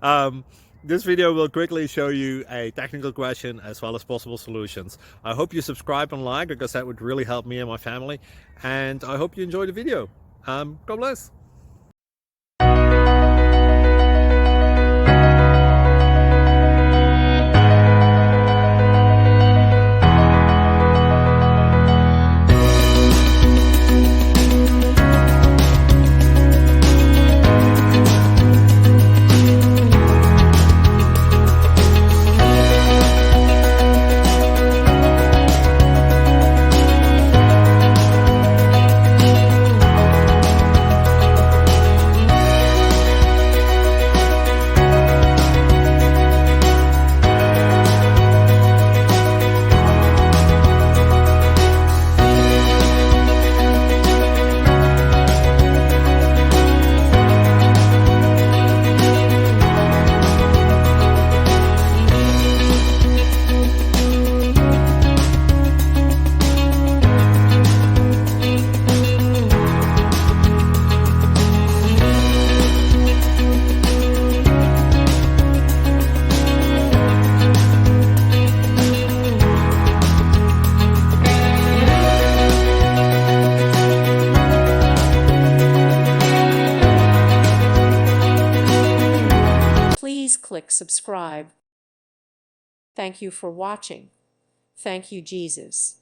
um, this video will quickly show you a technical question as well as possible solutions. I hope you subscribe and like, because that would really help me and my family. And I hope you enjoy the video. God bless. Please click subscribe. Thank you for watching. Thank you, Jesus.